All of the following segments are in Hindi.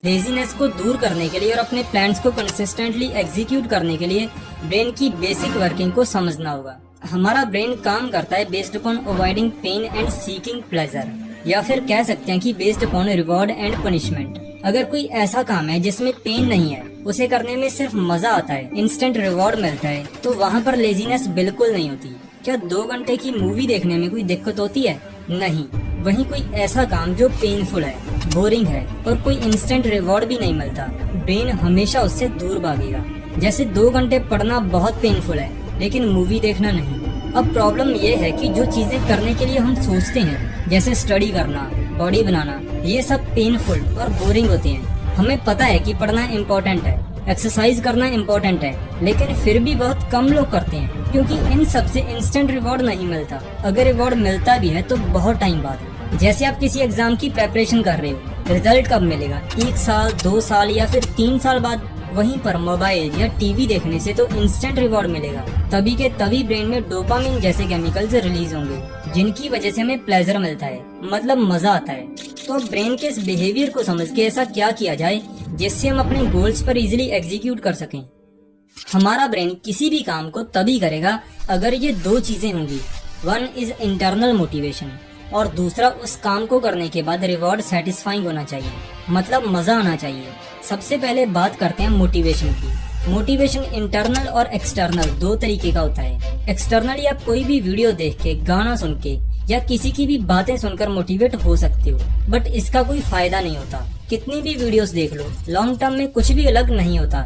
लेजीनेस को दूर करने के लिए और अपने प्लान्स को कंसिस्टेंटली एग्जीक्यूट करने के लिए ब्रेन की बेसिक वर्किंग को समझना होगा। हमारा ब्रेन काम करता है based upon avoiding pain and seeking pleasure, या फिर कह सकते हैं कि based upon reward and punishment. अगर कोई ऐसा काम है जिसमें पेन नहीं है, उसे करने में सिर्फ मजा आता है, इंस्टेंट रिवॉर्ड मिलता है, तो वहाँ पर लेजीनेस बिल्कुल नहीं होती। क्या 2 घंटे की मूवी देखने में कोई दिक्कत होती है? नहीं। वहीं कोई ऐसा काम जो पेनफुल है, बोरिंग है और कोई इंस्टेंट रिवॉर्ड भी नहीं मिलता, ब्रेन हमेशा उससे दूर भागेगा। जैसे 2 घंटे पढ़ना बहुत पेनफुल है, लेकिन मूवी देखना नहीं। अब प्रॉब्लम ये है कि जो चीजें करने के लिए हम सोचते हैं, जैसे स्टडी करना, बॉडी बनाना, ये सब पेनफुल और बोरिंग होती हैं। हमें पता है कि पढ़ना इम्पोर्टेंट है, एक्सरसाइज करना इम्पोर्टेंट है, लेकिन फिर भी बहुत कम लोग करते हैं, क्योंकि इन सब से इंस्टेंट रिवॉर्ड नहीं मिलता। अगर रिवॉर्ड मिलता भी है तो बहुत टाइम बाद। जैसे आप किसी एग्जाम की प्रेपरेशन कर रहे हो, रिजल्ट कब मिलेगा? 1 साल, 2 साल या फिर 3 साल बाद। वहीं पर मोबाइल या टीवी देखने से तो इंस्टेंट रिवॉर्ड मिलेगा। तभी के तभी ब्रेन में डोपामिन जैसे केमिकल्स रिलीज होंगे, जिनकी वजह से हमें प्लेजर मिलता है, मतलब मजा आता है। तो ब्रेन के इस बिहेवियर को समझ के ऐसा क्या किया जाए जिससे हम अपने गोल्स पर इजीली एग्जीक्यूट कर सकें। हमारा ब्रेन किसी भी काम को तभी करेगा अगर ये 2 चीजें होंगी। 1 इज इंटरनल मोटिवेशन, और दूसरा उस काम को करने के बाद रिवॉर्ड सेटिस्फाइंग होना चाहिए, मतलब मजा आना चाहिए। सबसे पहले बात करते हैं मोटिवेशन की। मोटिवेशन इंटरनल और एक्सटर्नल 2 तरीके का होता है। एक्सटर्नली आप कोई भी वीडियो देख के, गाना सुन के या किसी की भी बातें सुनकर मोटिवेट हो सकते हो, बट इसका कोई फायदा नहीं होता। कितनी भी वीडियोस देख लो, लॉन्ग टर्म में कुछ भी अलग नहीं होता।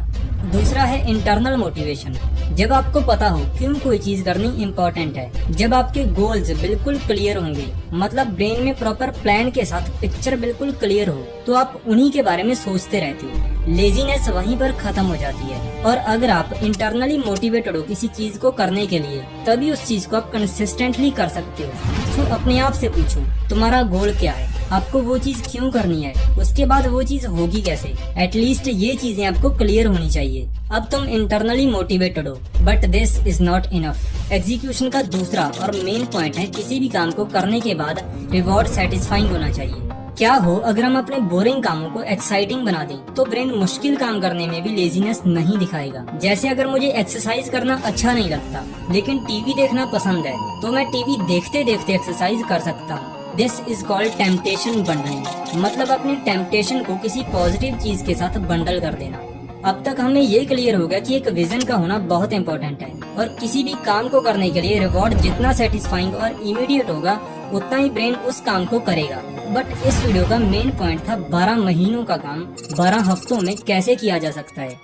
दूसरा है इंटरनल मोटिवेशन, जब आपको पता हो क्यों कोई चीज करनी इम्पोर्टेंट है, जब आपके गोल्स बिल्कुल क्लियर होंगे, मतलब ब्रेन में प्रॉपर प्लान के साथ पिक्चर बिल्कुल क्लियर हो, तो आप उन्हीं के बारे में सोचते रहते हो। लेजीनेस वहीं पर खत्म हो जाती है। और अगर आप इंटरनली मोटिवेटेड हो किसी चीज को करने के लिए, तभी उस चीज को आप कंसिस्टेंटली कर सकते हो। तो अपने आप से पूछो, तुम्हारा गोल क्या है? आपको वो चीज क्यों करनी है? उसके बाद वो चीज होगी कैसे? एटलीस्ट ये चीजें आपको क्लियर होनी चाहिए। अब तुम इंटरनली मोटिवेटेड हो, but this is not enough. Execution का दूसरा और मेन पॉइंट है, किसी भी काम को करने के बाद रिवॉर्ड सेटिस्फाइंग होना चाहिए। क्या हो अगर हम अपने बोरिंग कामों को एक्साइटिंग बना दें, तो ब्रेन मुश्किल काम करने में भी लेजीनेस नहीं दिखाएगा। जैसे अगर मुझे एक्सरसाइज करना अच्छा नहीं लगता, लेकिन टीवी देखना पसंद है, तो मैं टीवी देखते देखते एक्सरसाइज कर सकता हूँ। This is called temptation bundling, मतलब अपने टेम्पटेशन को किसी पॉजिटिव चीज के साथ बंडल कर देना। अब तक हमें ये क्लियर हो गया कि एक विजन का होना बहुत इंपॉर्टेंट है, और किसी भी काम को करने के लिए रिवॉर्ड जितना सेटिस्फाइंग और इमीडिएट होगा, उतना ही ब्रेन उस काम को करेगा। बट इस वीडियो का मेन पॉइंट था 12 महीनों का काम 12 हफ्तों में कैसे किया जा सकता है।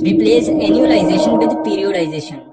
Replace annualisation with periodisation.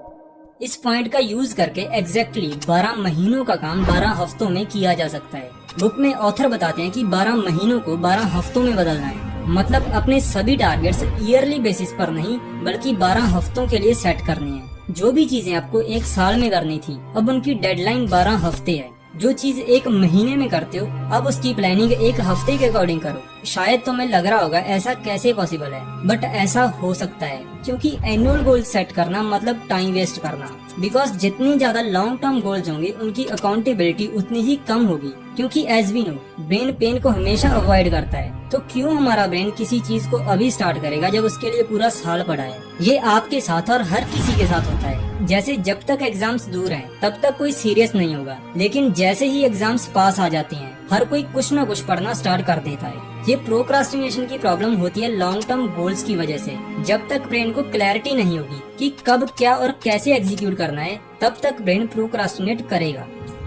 इस पॉइंट का यूज करके एग्जैक्टली 12 महीनों का काम 12 हफ्तों में किया जा सकता है। बुक में ऑथर बताते हैं कि 12 महीनों को 12 हफ्तों में बदलना है, मतलब अपने सभी टारगेट्स ईयरली बेसिस पर नहीं, बल्कि 12 हफ्तों के लिए सेट करने हैं। जो भी चीजें आपको 1 साल में करनी थी, अब उनकी डेडलाइन 12 हफ्ते है। जो चीज 1 महीने में करते हो, अब उसकी प्लानिंग 1 हफ्ते के अकॉर्डिंग करो। शायद तुम्हें लग रहा होगा ऐसा कैसे पॉसिबल है, बट ऐसा हो सकता है, क्योंकि एनुअल गोल सेट करना मतलब टाइम वेस्ट करना। बिकॉज जितनी ज्यादा लॉन्ग टर्म गोल्स होंगे, उनकी अकाउंटेबिलिटी उतनी ही कम होगी, क्योंकि as we know, brain pain को हमेशा अवॉइड करता है। तो क्यों हमारा ब्रेन किसी चीज को अभी स्टार्ट करेगा जब उसके लिए पूरा साल पड़ा है? ये आपके साथ और हर किसी के साथ होता है। जैसे जब तक एग्जाम्स दूर हैं, तब तक कोई सीरियस नहीं होगा, लेकिन जैसे ही एग्जाम्स पास आ जाती हैं, हर कोई कुछ न कुछ पढ़ना स्टार्ट कर देता है। ये प्रोक्रास्टिनेशन की प्रॉब्लम होती है लॉन्ग टर्म गोल्स की वजह से। जब तक ब्रेन को क्लैरिटी नहीं होगी कि कब क्या और कैसे एग्जीक्यूट करना है, तब तक ब्रेन प्रोक्रास्टिनेट करेगा।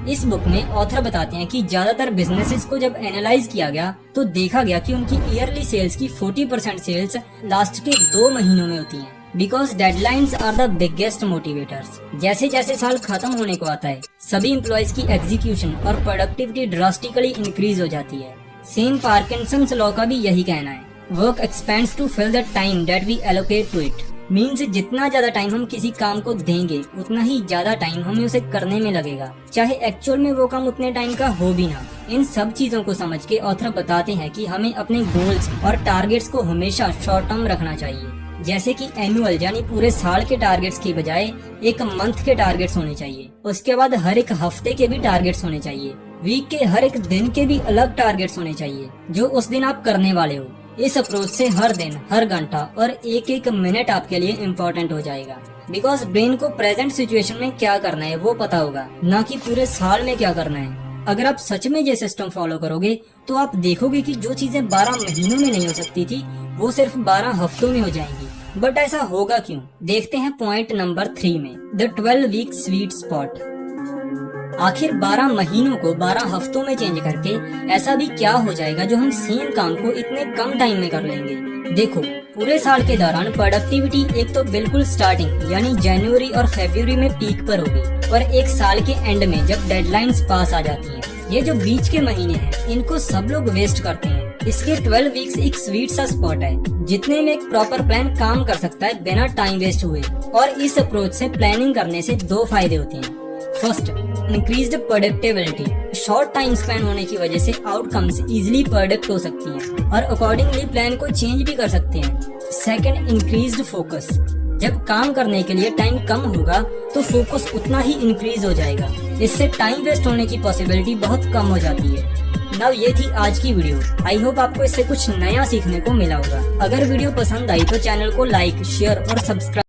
इस बुक में ऑथर बताते हैं कि ज्यादातर बिजनेसेस को जब एनालाइज किया गया, तो देखा गया कि उनकी ईयरली सेल्स की 40% सेल्स लास्ट के 2 महीनों में होती हैं। Because deadlines are the biggest motivators. जैसे जैसे साल खत्म होने को आता है, सभी एम्प्लॉयज की एग्जीक्यूशन और प्रोडक्टिविटी ड्रास्टिकली इंक्रीज हो जाती है। सेम पार्किंसंस लॉ का भी यही कहना है, work expands to fill the time that we allocate to it. Means जितना ज्यादा टाइम हम किसी काम को देंगे, उतना ही ज्यादा टाइम हमें उसे करने में लगेगा, चाहे एक्चुअल में वो काम उतने टाइम का हो भी ना। इन सब चीजों को समझ के ऑथर बताते हैं कि हमें अपने गोल्स और टारगेट्स को हमेशा शॉर्ट टर्म रखना चाहिए। जैसे कि एनुअल यानी पूरे साल के टारगेट्स की बजाय 1 मंथ के टारगेट्स होने चाहिए। उसके बाद हर एक हफ्ते के भी टारगेट्स होने चाहिए। वीक के हर एक दिन के भी अलग टारगेट्स होने चाहिए जो उस दिन आप करने वाले हो। इस अप्रोच से हर दिन, हर घंटा और एक एक मिनट आपके लिए इम्पोर्टेंट हो जाएगा। बिकॉज ब्रेन को प्रेजेंट सिचुएशन में क्या करना है वो पता होगा, ना कि पूरे साल में क्या करना है। अगर आप सच में ये सिस्टम फॉलो करोगे तो आप देखोगे कि जो चीजें 12 महीनों में नहीं हो सकती थी वो सिर्फ 12 हफ्तों में हो जाएंगी। बट ऐसा होगा क्यों? देखते हैं पॉइंट नंबर 3 में, द 12 वीक स्वीट स्पॉट। आखिर 12 महीनों को 12 हफ्तों में चेंज करके ऐसा भी क्या हो जाएगा जो हम सेम काम को इतने कम टाइम में कर लेंगे। देखो, पूरे साल के दौरान प्रोडक्टिविटी एक तो बिल्कुल स्टार्टिंग यानी जनवरी और फरवरी में पीक पर होगी, और एक साल के एंड में जब डेडलाइंस पास आ जाती हैं। ये जो बीच के महीने हैं इनको सब लोग वेस्ट करते हैं। इसलिए 12 वीक्स एक स्वीट सा स्पॉट है जितने में एक प्रॉपर प्लान काम कर सकता है बिना टाइम वेस्ट हुए। और इस अप्रोच से प्लानिंग करने से 2 फायदे होते हैं। First, increased productivity. Short time span होने की वजह से आउटकम्स इजीली प्रोडक्ट हो सकती हैं और अकॉर्डिंगली प्लान को चेंज भी कर सकते हैं। Second, increased focus. जब काम करने के लिए टाइम कम होगा तो फोकस उतना ही इंक्रीज हो जाएगा। इससे टाइम वेस्ट होने की पॉसिबिलिटी बहुत कम हो जाती है। नाउ ये थी आज की वीडियो। आई होप आपको इससे कुछ नया सीखने को मिला होगा। अगर वीडियो पसंद आई तो चैनल को लाइक, शेयर और सब्सक्राइब